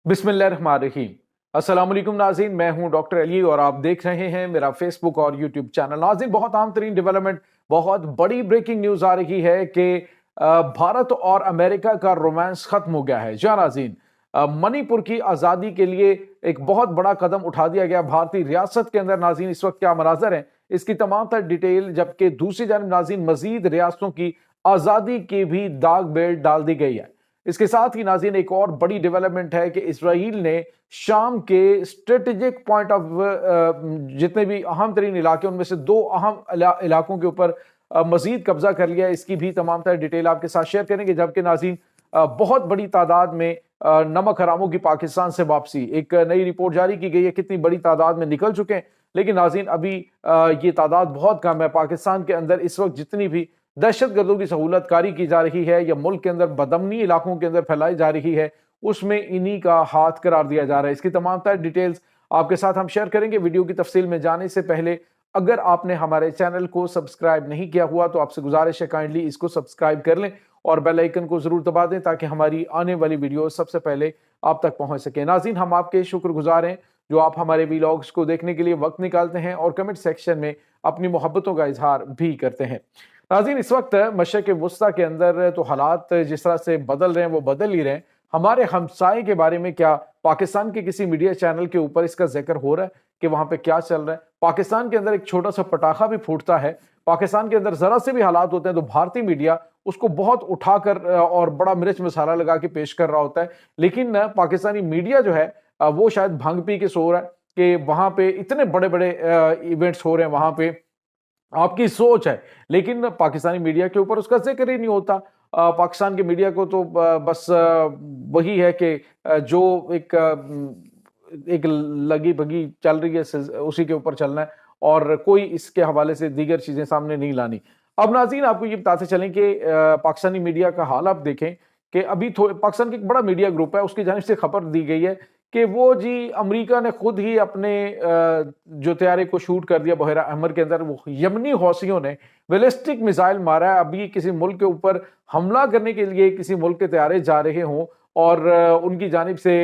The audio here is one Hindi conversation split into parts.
बिस्मिल्लाहिर्रहमानिर्रहीम। अस्सलाम वालेकुम नाज़रीन, मैं हूं डॉक्टर अली और आप देख रहे हैं मेरा फेसबुक और यूट्यूब चैनल। नाज़रीन, बहुत आम तरीन डेवलपमेंट, बहुत बड़ी ब्रेकिंग न्यूज़ आ रही है कि भारत और अमेरिका का रोमांस खत्म हो गया है। जी नाज़रीन, मणिपुर की आज़ादी के लिए एक बहुत बड़ा कदम उठा दिया गया भारतीय रियासत के अंदर। नाज़रीन, इस वक्त क्या मनाजर है, इसकी तमाम तर डिटेल, जबकि दूसरी जानब नाज़रीन मजीद रियासतों की आज़ादी की भी दाग बेल्ट डाल दी गई है। इसके साथ ही नाज़रीन एक और बड़ी डेवलपमेंट है कि इसराइल ने शाम के स्ट्रेटेजिक पॉइंट ऑफ जितने भी अहम तरीन इलाके उनमें से दो अहम इलाकों के ऊपर मजीद कब्जा कर लिया। इसकी भी तमाम तरह डिटेल आपके साथ शेयर करेंगे। जबकि नाज़रीन बहुत बड़ी तादाद में नमक हरामों की पाकिस्तान से वापसी, एक नई रिपोर्ट जारी की गई है कितनी बड़ी तादाद में निकल चुके हैं। लेकिन नाज़रीन अभी ये तादाद बहुत कम है। पाकिस्तान के अंदर इस वक्त जितनी भी दहशत गर्दों की सहूलत कारी की जा रही है या मुल्क के अंदर बदमनी इलाकों के अंदर फैलाई जा रही है, उसमें इन्हीं का हाथ करार दिया जा रहा है। इसकी तमाम तरह डिटेल्स आपके साथ हम शेयर करेंगे। वीडियो की तफसील में जाने से पहले अगर आपने हमारे चैनल को सब्सक्राइब नहीं किया हुआ तो आपसे गुजारिश है काइंडली इसको सब्सक्राइब कर लें और बेल आइकन को जरूर दबा दें ताकि हमारी आने वाली वीडियो सबसे पहले आप तक पहुंच सके। नाज़रीन, हम आपके शुक्रगुजार हैं जो आप हमारे वीलॉग्स को देखने के लिए वक्त निकालते हैं और कमेंट सेक्शन में अपनी मोहब्बतों का इजहार भी करते हैं। नाज़रीन, इस वक्त मशरिक़ वुस्ता के अंदर तो हालात जिस तरह से बदल रहे हैं वो बदल ही रहे हैं। हमारे हमसाये के बारे में क्या पाकिस्तान के किसी मीडिया चैनल के ऊपर इसका जिक्र हो रहा है कि वहां पे क्या चल रहा है? पाकिस्तान के अंदर एक छोटा सा पटाखा भी फूटता है, पाकिस्तान के अंदर जरा से भी हालात होते हैं तो भारतीय मीडिया उसको बहुत उठाकर और बड़ा मिर्च मसाला लगा के पेश कर रहा होता है। लेकिन पाकिस्तानी मीडिया जो है वो शायद भांग पी के सो रहा है कि वहां पे इतने बड़े बड़े इवेंट्स हो रहे हैं, वहां पे आपकी सोच है, लेकिन पाकिस्तानी मीडिया के ऊपर उसका जिक्र ही नहीं होता। पाकिस्तान के मीडिया को तो बस वही है कि जो एक लगी भगी चल रही है उसी के ऊपर चलना है और कोई इसके हवाले से दीगर चीजें सामने नहीं लानी। अब नाज़रीन आपको ये बताते चलें कि पाकिस्तानी मीडिया का हाल आप देखें कि अभी पाकिस्तान का एक बड़ा मीडिया ग्रुप है, उसकी जानिब से खबर दी गई है कि वो जी अमेरिका ने खुद ही अपने जो तैयारे को शूट कर दिया बहरा अहमर के अंदर। वो यमनी हौसियों ने बैलिस्टिक मिसाइल मारा है। अभी किसी मुल्क के ऊपर हमला करने के लिए किसी मुल्क के तैयारे जा रहे हों और उनकी जानिब से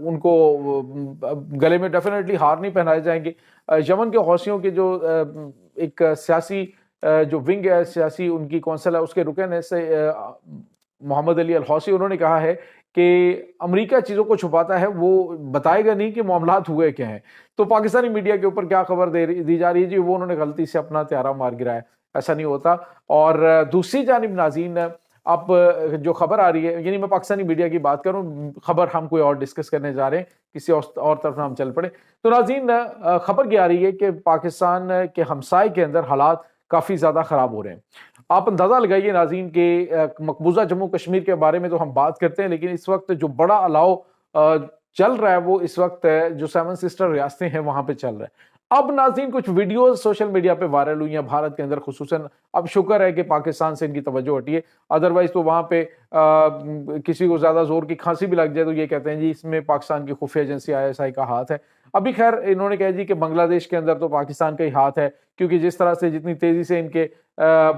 उनको गले में डेफिनेटली हार नहीं पहनाए जाएंगे। यमन के हौसियों के जो एक सियासी जो विंग है, सियासी उनकी कौंसिल है, उसके रुकन है से मोहम्मद अली अल हौसी, उन्होंने कहा है कि अमेरिका चीजों को छुपाता है, वो बताएगा नहीं कि मामलात हुए क्या हैं। तो पाकिस्तानी मीडिया के ऊपर क्या खबर दी जा रही है जी, वो उन्होंने गलती से अपना त्यारा मार गिराया, ऐसा नहीं होता। और दूसरी जानिब नाज़रीन अब जो खबर आ रही है, यानी मैं पाकिस्तानी मीडिया की बात करूं, खबर हम कोई और डिस्कस करने जा रहे हैं, किसी और तरफ हम चल पड़े। तो नाज़रीन खबर क्या आ रही है कि पाकिस्तान के हमसाए के अंदर हालात काफी ज्यादा खराब हो रहे हैं। आप अंदाजा लगाइए नाज़रीन के मकबूजा जम्मू कश्मीर के बारे में तो हम बात करते हैं, लेकिन इस वक्त जो बड़ा अलाव चल रहा है वो इस वक्त जो 7 सिस्टर रियासतें हैं वहां पे चल रहा है। अब नाज़रीन कुछ वीडियोस सोशल मीडिया पे वायरल हुई हैं भारत के अंदर खुसूसन। अब शुक्र है कि पाकिस्तान से इनकी तवज्जो हटी है, अदरवाइज तो वहां पे किसी को ज्यादा जोर की खांसी भी लग जाए तो ये कहते हैं जी इसमें पाकिस्तान की खुफिया एजेंसी ISI का हाथ है। अभी खैर इन्होंने कहा जी कि बांग्लादेश के अंदर तो पाकिस्तान का ही हाथ है, क्योंकि जिस तरह से जितनी तेजी से इनके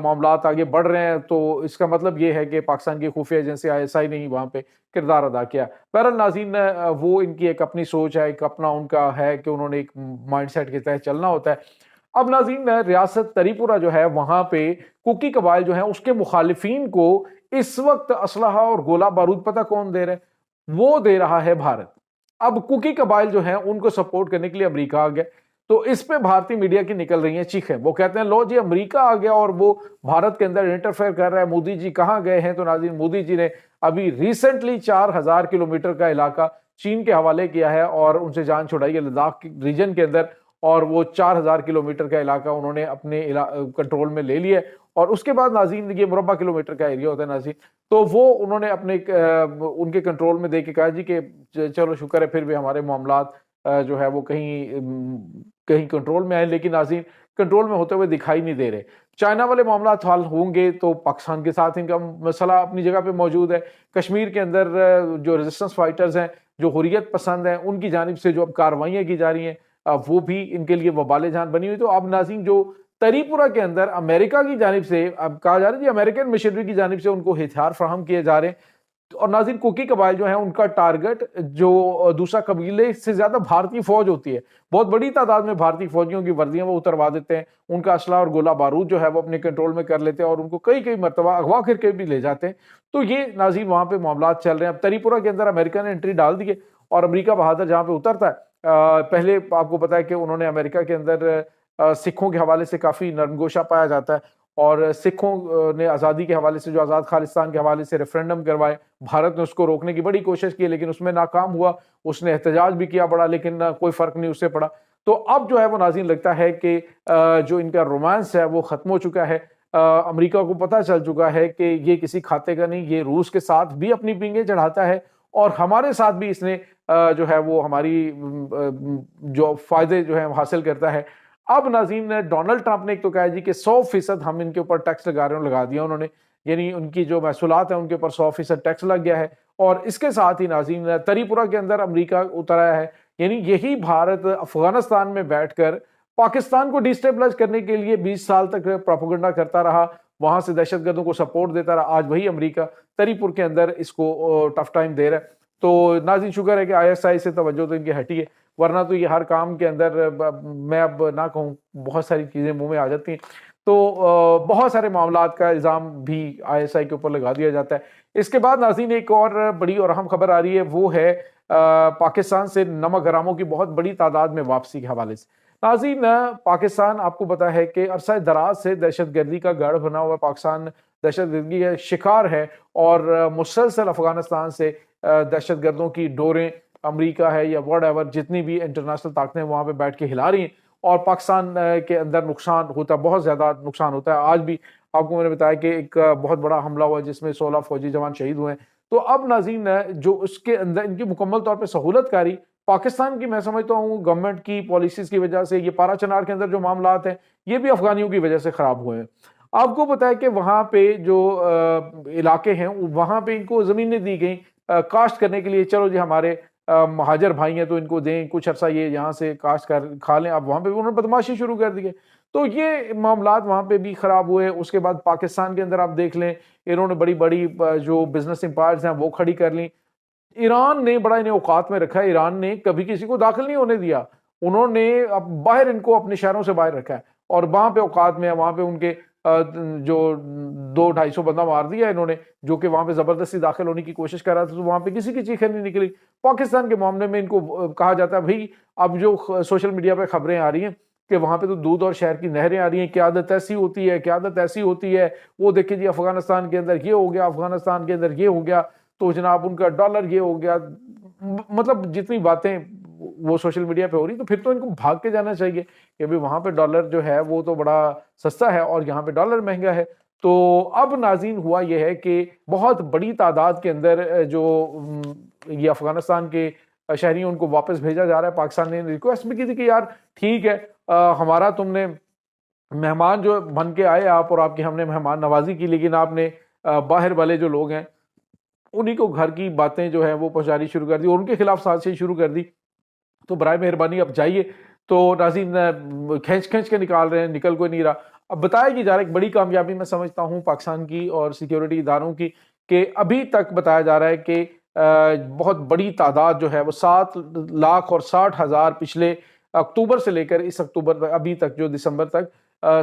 मामलात आगे बढ़ रहे हैं तो इसका मतलब ये है कि पाकिस्तान की खुफिया एजेंसी ISI ने ही वहां पे किरदार अदा किया। बहरहाल नाज़रीन वो इनकी एक अपनी सोच है, एक अपना उनका है कि उन्होंने एक माइंडसेट के तहत चलना होता है। अब नाज़रीन रियासत त्रिपुरा जो है वहां पे कुकी कबाइल जो है उसके मुखालिफिन को इस वक्त असलहा और गोला बारूद पता कौन दे रहा है? वो दे रहा है भारत। अब कुकी कबाइल जो है उनको सपोर्ट करने के लिए अमेरिका आ गया, तो इस पे भारतीय मीडिया की निकल रही है चीखें। वो कहते हैं लो जी अमेरिका आ गया और वो भारत के अंदर इंटरफेयर कर रहा है, मोदी जी कहां गए हैं? तो नाज़रीन मोदी जी ने अभी रिसेंटली 4000 किलोमीटर का इलाका चीन के हवाले किया है और उनसे जान छुड़ाई है लद्दाख रीजन के अंदर, और वो 4000 किलोमीटर का इलाका उन्होंने अपने कंट्रोल में ले लिया। और उसके बाद नाज़रीन ये मुरब्बा किलोमीटर का एरिया होता है नाज़रीन, तो वो उन्होंने अपने उनके कंट्रोल में दे के कहा जी कि चलो शुक्र है फिर भी हमारे मामलात जो है वो कहीं कंट्रोल में आए, लेकिन नाज़रीन कंट्रोल में होते हुए दिखाई नहीं दे रहे। चाइना वाले मामला हल होंगे तो पाकिस्तान के साथ इनका मसला अपनी जगह पे मौजूद है। कश्मीर के अंदर जो रेजिस्टेंस फाइटर्स हैं, जो हुर्रियत पसंद हैं, उनकी जानिब से जो अब कार्रवाइयाँ की जा रही हैं वो भी इनके लिए वबाले जान बनी हुई। तो अब नाज़रीन जो त्रिपुरा के अंदर अमेरिका की जानिब से अब कहा जा रहा है जी अमेरिकन मिशनरी की जानिब से उनको हथियार फराहम किए जा रहे हैं, और नाज़रीन, कुकी कबाइल जो है उनका टारगेट जो दूसरा कबीले से ज्यादा भारतीय फौज होती है। बहुत बड़ी तादाद में भारतीय फौजियों की वर्दियां वो उतरवा देते हैं, उनका असला और गोला बारूद जो है वो अपने कंट्रोल में कर लेते हैं और उनको कई कई मरतबा अगवा करके भी ले जाते हैं। तो ये नाज़रीन वहां पे मामला चल रहे हैं। अब त्रिपुरा के अंदर अमेरिका ने एंट्री डाल दी है और अमेरिका बहादुर जहां पे उतरता है, पहले आपको पता है कि उन्होंने अमेरिका के अंदर सिखों के हवाले से काफी नरमगोशा पाया जाता है और सिखों ने आज़ादी के हवाले से, जो आज़ाद खालिस्तान के हवाले से रेफरेंडम करवाए, भारत ने उसको रोकने की बड़ी कोशिश की लेकिन उसमें नाकाम हुआ। उसने एहतजाज भी किया बड़ा, लेकिन कोई फर्क नहीं उससे पड़ा। तो अब जो है वो नाज़रीन लगता है कि जो इनका रोमांस है वो खत्म हो चुका है। अमेरिका को पता चल चुका है कि ये किसी खाते का नहीं, ये रूस के साथ भी अपनी पींगे चढ़ाता है और हमारे साथ भी इसने जो है वो हमारी जो फायदे जो है हासिल करता है। अब नाज़रीन, डोनाल्ड ट्रंप ने एक तो कहा जी कि 100% हम इनके ऊपर टैक्स लगा रहे हैं, लगा दिया उन्होंने, यानी उनकी जो महसूलात है उनके ऊपर 100% टैक्स लग गया है। और इसके साथ ही नाज़रीन, त्रिपुरा के अंदर अमेरिका उतर आया है, यानी यही भारत अफगानिस्तान में बैठकर पाकिस्तान को डिस्टेबलाइज करने के लिए 20 साल तक प्रोपेगेंडा करता रहा, वहां से दहशतगर्दों को सपोर्ट देता रहा। आज वही अमेरिका त्रिपुर के अंदर इसको टफ टाइम दे रहा है। तो नाज़रीन, शुक्र है कि ISI से तवज्जो तो इनकी हटी है, वरना तो ये हर काम के अंदर मैं अब ना कहूँ बहुत सारी चीजें मुंह में आ जाती हैं। तो बहुत सारे मामलात का इल्जाम भी ISI के ऊपर लगा दिया जाता है। इसके बाद नाज़रीन एक और बड़ी और अहम खबर आ रही है, वो है पाकिस्तान से नमक हरामों की बहुत बड़ी तादाद में वापसी के हवाले से। नाज़रीन, पाकिस्तान आपको पता है कि अरसा दराज से दहशतगर्दी का गढ़ बना हुआ, पाकिस्तान दहशतगर्दी का शिकार है और मुसलसल अफगानिस्तान से दहशतगर्दों की डोरें अमेरिका है या वट एवर जितनी भी इंटरनेशनल ताकतें वहां पे बैठ के हिला रही हैं और पाकिस्तान के अंदर नुकसान होता है, बहुत ज्यादा नुकसान होता है। आज भी आपको मैंने बताया कि एक बहुत बड़ा हमला हुआ जिसमें 16 फौजी जवान शहीद हुए हैं। तो अब नाज़रीन, जो उसके अंदर इनकी मुकम्मल तौर पर सहूलतकारी पाकिस्तान की, मैं समझता हूँ गवर्नमेंट की पॉलिसीज की वजह से, ये पारा चनार के अंदर जो मामलात हैं ये भी अफगानियों की वजह से खराब हुए हैं। आपको पता है कि वहां पे जो इलाके हैं वहां पे इनको जमीनें दी गई काश्त करने के लिए, चलो जी हमारे महाजर भाई हैं तो इनको दें, कुछ अरसा ये यहाँ से काश्त कर खा लें। अब वहां पे भी उन्होंने बदमाशी शुरू कर दी है, तो ये मामलात वहां पे भी खराब हुए। उसके बाद पाकिस्तान के अंदर आप देख लें, इन्होंने बड़ी बड़ी जो बिजनेस एम्पायर्स हैं वो खड़ी कर ली। ईरान ने बड़ा इन्हें औकात में रखा है, ईरान ने कभी किसी को दाखिल नहीं होने दिया, उन्होंने अब बाहर इनको अपने शहरों से बाहर रखा है और वहां पे औकात में है। वहां पे उनके जो 200-250 बंदा मार दिया इन्होंने, जो कि वहां पे जबरदस्ती दाखिल होने की कोशिश कर रहा था, तो वहां पे किसी की चीखें नहीं निकली। पाकिस्तान के मामले में इनको कहा जाता है भाई, अब जो सोशल मीडिया पे खबरें आ रही हैं कि वहां पे तो दूध और शहर की नहरें आ रही हैं, क्यादत ऐसी होती है, क्यादत ऐसी होती है, वो देखिए जी अफगानिस्तान के अंदर ये हो गया, अफगानिस्तान के अंदर ये हो गया, तो जनाब उनका डॉलर ये हो गया। मतलब जितनी बातें वो सोशल मीडिया पे हो रही, तो फिर तो इनको भाग के जाना चाहिए कि भाई वहां पे डॉलर जो है वो तो बड़ा सस्ता है और यहाँ पे डॉलर महंगा है। तो अब नाज़रीन हुआ यह है कि बहुत बड़ी तादाद के अंदर जो ये अफगानिस्तान के शहरी उनको वापस भेजा जा रहा है। पाकिस्तान ने रिक्वेस्ट भी की थी कि यार ठीक है, हमारा तुमने मेहमान जो बन के आए आप और आपकी हमने मेहमान नवाजी की, लेकिन आपने बाहर वाले जो लोग हैं उन्हीं को घर की बातें जो है वो पहुंचानी शुरू कर दी और उनके खिलाफ साजिशें शुरू कर दी। तो बराए मेहरबानी अब जाइए। तो नाज़रीन खींच खींच के निकाल रहे हैं, निकल कोई नहीं रहा। अब बताया कि जा रहा है एक बड़ी कामयाबी मैं समझता हूं पाकिस्तान की और सिक्योरिटी इदारों की, कि अभी तक बताया जा रहा है कि बहुत बड़ी तादाद जो है वो 7,60,000 पिछले अक्टूबर से लेकर इस अक्टूबर तक, अभी तक जो दिसंबर तक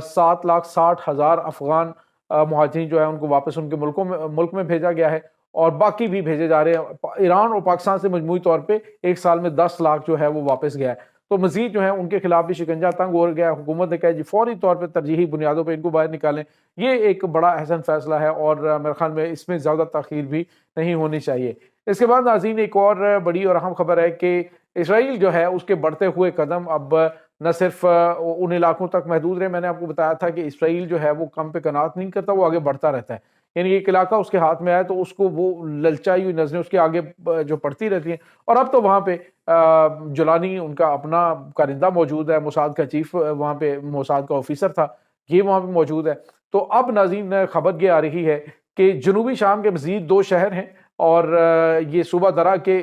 7,60,000 अफगान मुहाजिरीन जो है उनको वापस उनके मुल्क में भेजा गया है और बाकी भी भेजे जा रहे हैं। ईरान और पाकिस्तान से मजमूई तौर पे एक साल में 10 लाख जो है वो वापस गया है। तो मजीद जो है उनके खिलाफ भी शिकंजा तंग हो गया है। हुकूमत ने कहा जी फौरी तौर पर तरजीही बुनियादों पर इनको बाहर निकालें। ये एक बड़ा अहसन फैसला है और मेरे ख्याल में इसमें ज़्यादा ताखीर भी नहीं होनी चाहिए। इसके बाद नाज़रीन एक और बड़ी और अहम खबर है कि इसराइल जो है उसके बढ़ते हुए कदम अब न सिर्फ उन इलाकों तक महदूद रहे। मैंने आपको बताया था कि इसराइल जो है वो कम पे कनात नहीं करता, वो आगे बढ़ता रहता है। यानी एक इलाका उसके हाथ में आया तो उसको वो ललचाई हुई नजरें उसके आगे जो पड़ती रहती हैं। और अब तो वहाँ पे जुलानी उनका अपना कारिंदा मौजूद है, मोसाद का चीफ वहाँ पे मोसाद का ऑफिसर था, ये वहाँ पे मौजूद है। तो अब नाज़रीन खबर ये आ रही है कि जनूबी शाम के मजीद 2 शहर हैं और ये सूबा दरा के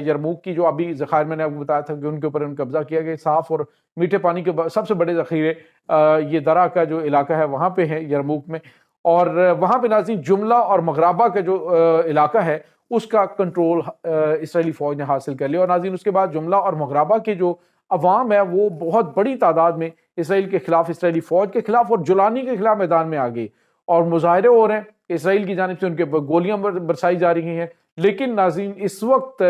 यरमूक की जो अभी ज़खायर मैंने आपको बताया था कि उनके ऊपर कब्जा किया गया, साफ और मीठे पानी के सबसे बड़े ज़खीरे ये दरा का जो इलाका है वहाँ पे है यरमूक में। और वहां पे नाज़रीन जुमला और मगराबा का जो इलाका है उसका कंट्रोल इसराइली फौज ने हासिल कर लिया। और नाज़रीन उसके बाद जुमला और मगराबा के जो अवाम है वो बहुत बड़ी तादाद में इसराइल के खिलाफ, इसराइली फौज के खिलाफ और जुलानी के खिलाफ मैदान में आ गई और मुजाहरे हो रहे हैं। इसराइल की जानिब से उनके गोलियां बरसाई जा रही हैं। लेकिन नाज़रीन इस वक्त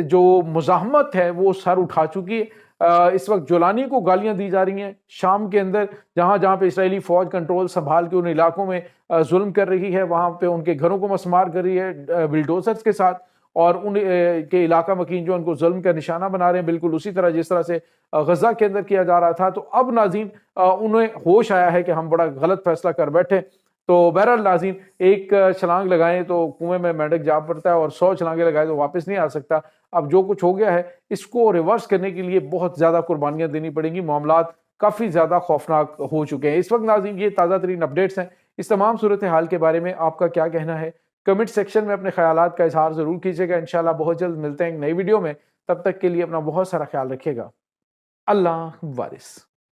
जो मुज़ाहमत है वो सर उठा चुकी है। इस वक्त जुलानी को गालियां दी जा रही हैं शाम के अंदर, जहां जहां पे इसराइली फौज कंट्रोल संभाल के उन इलाकों में जुल्म कर रही है, वहां पे उनके घरों को मसमार कर रही है बिल्डोजर्स के साथ, और उन के इलाका मकीन जो उनको जुल्म का निशाना बना रहे हैं, बिल्कुल उसी तरह जिस तरह से गजा के अंदर किया जा रहा था। तो अब नाज़रीन उन्हें होश आया है कि हम बड़ा गलत फैसला कर बैठे। तो बहरहाल नाज़रीन, एक छलांग लगाएं तो कुएं में मेंढक जा पड़ता है और 100 छलांगे लगाए तो वापस नहीं आ सकता। अब जो कुछ हो गया है इसको रिवर्स करने के लिए बहुत ज्यादा कुर्बानियां देनी पड़ेंगी। मामलात काफी ज्यादा खौफनाक हो चुके हैं इस वक्त। नाज़रीन ये ताज़ा तरीन अपडेट्स हैं। इस तमाम सूरत हाल के बारे में आपका क्या कहना है? कमेंट सेक्शन में अपने ख्यालात का इजहार जरूर कीजिएगा। इंशाल्लाह बहुत जल्द मिलते हैं एक नई वीडियो में। तब तक के लिए अपना बहुत सारा ख्याल रखिएगा। अल्लाह वारिस।